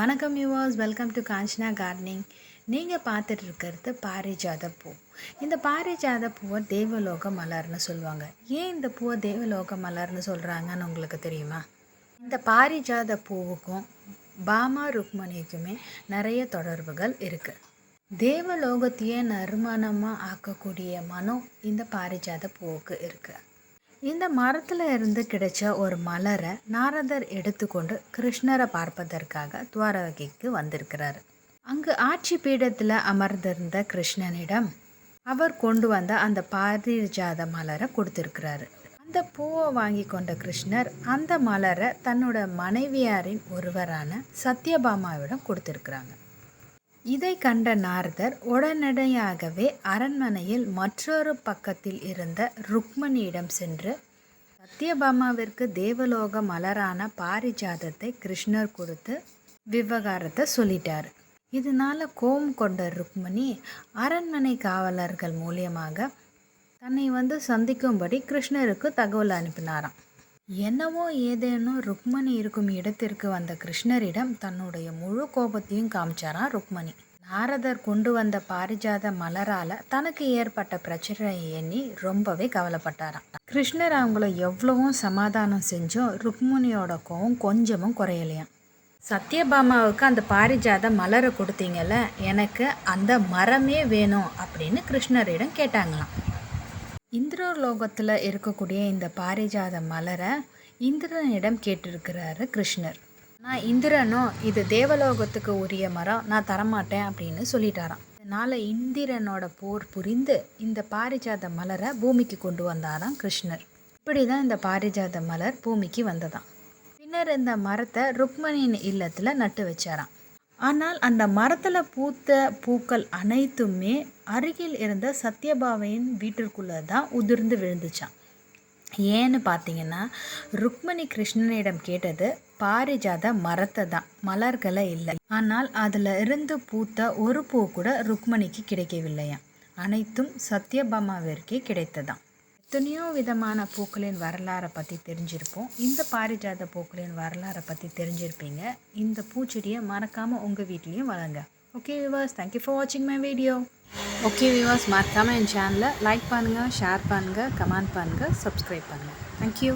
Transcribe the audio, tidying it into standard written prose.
வணக்கம் viewers, welcome to Kanchana gardening. நீங்கள் பார்த்துட்டு இருக்கிறது பாரிஜாத பூ. இந்த பாரிஜாத பூவை தேவலோக மலர்னு சொல்லுவாங்க. ஏன் இந்த பூவை தேவலோக மலர்னு சொல்கிறாங்கன்னு உங்களுக்கு தெரியுமா? இந்த பாரிஜாத பூவுக்கும் பாமா ருக்மணிக்குமே நிறைய தொடர்புகள் இருக்குது. தேவலோகத்தையே நறுமணமாக ஆக்கக்கூடிய மனம் இந்த பாரிஜாத பூவுக்கு இருக்குது. இந்த மரத்தில் இருந்து கிடைச்ச ஒரு மலரை நாரதர் எடுத்துக்கொண்டு கிருஷ்ணரை பார்ப்பதற்காக துவாரகைக்கு வந்திருக்கிறார். அங்கு ஆட்சி பீடத்தில் அமர்ந்திருந்த கிருஷ்ணனிடம் அவர் கொண்டு வந்த அந்த பாரிஜாத மலரை கொடுத்திருக்கிறாரு. அந்த பூவை வாங்கி கொண்ட கிருஷ்ணர் அந்த மலரை தன்னோட மனைவியாரின் ஒருவரான சத்யபாமாவிடம் கொடுத்திருக்கிறாங்க. இதை கண்ட நாரதர் உடனடியாகவே அரண்மனையில் மற்றொரு பக்கத்தில் இருந்த ருக்மணியிடம் சென்று சத்யபாமாவிற்கு தேவலோக மலரான பாரிஜாதத்தை கிருஷ்ணர் கொடுத்து விவகாரத்தை சொல்லிட்டார். இதனால கோபம் கொண்ட ருக்மணி அரண்மனை காவலர்கள் மூலியமாக தன்னை சந்திக்கும்படி கிருஷ்ணருக்கு தகவல் அனுப்பினாராம். என்னவோ ஏதேனும் ருக்மணி இருக்கும் இடத்திற்கு வந்த கிருஷ்ணரிடம் தன்னுடைய முழு கோபத்தையும் காமிச்சாராம் ருக்மணி. நாரதர் கொண்டு வந்த பாரிஜாத மலரால் தனக்கு ஏற்பட்ட பிரச்சனையை எண்ணி ரொம்பவே கவலைப்பட்டாராம். கிருஷ்ணர் அவங்கள எவ்வளவும் சமாதானம் செஞ்சும் ருக்மணியோட கோபம் கொஞ்சமும் குறையலையாம். சத்யபாமாவுக்கு அந்த பாரிஜாத மலரை கொடுத்தீங்கல்ல, எனக்கு அந்த மரமே வேணும் அப்படின்னு கிருஷ்ணரிடம் கேட்டாங்களாம். இந்திரலோகத்தில் இருக்கக்கூடிய இந்த பாரிஜாத மலரை இந்திரனிடம் கேட்டிருக்கிறாரு கிருஷ்ணர். நான் இந்திரனோ இது தேவலோகத்துக்கு உரிய மரம், நான் தரமாட்டேன் அப்படின்னு சொல்லிட்டாராம். இதனால் இந்திரனோட போர் புரிந்து இந்த பாரிஜாத மலரை பூமிக்கு கொண்டு வந்தாராம் கிருஷ்ணர். இப்படி தான் இந்த பாரிஜாத மலர் பூமிக்கு வந்ததாம். பின்னர் இந்த மரத்தை ருக்மணியின் இல்லத்தில் நட்டு வச்சாராம். ஆனால் அந்த மரத்தில் பூத்த பூக்கள் அனைத்துமே அருகில் இருந்த சத்யபாமையின் வீட்டிற்குள்ளே தான் உதிர்ந்து விழுந்துச்சான். ஏன்னு பார்த்தீங்கன்னா ருக்மணி கிருஷ்ணனிடம் கேட்டது பாரிஜாத மரத்தை தான், மலர்களை இல்லை. ஆனால் அதில் இருந்து பூத்த ஒரு பூ கூட ருக்மணிக்கு கிடைக்கவில்லையாம். அனைத்தும் சத்யபாமாவிற்கே கிடைத்ததாம். எத்தனையோ விதமான பூக்களின் வரலாறை பற்றி தெரிஞ்சிருப்போம். இந்த பாரிஜாத பூக்களின் வரலாறை பற்றி தெரிஞ்சிருப்பீங்க. இந்த பூச்செடியை மறக்காமல் உங்கள் வீட்லேயும் வளங்க. ஓகே வியூவர்ஸ், தேங்க்யூ ஃபார் வாட்சிங் மை வீடியோ. ஓகே வியூவர்ஸ், மறக்காமல் என் சேனலை லைக் பண்ணுங்கள், ஷேர் பண்ணுங்கள், கமெண்ட் பண்ணுங்கள், சப்ஸ்கிரைப் பண்ணுங்கள். தேங்க்யூ.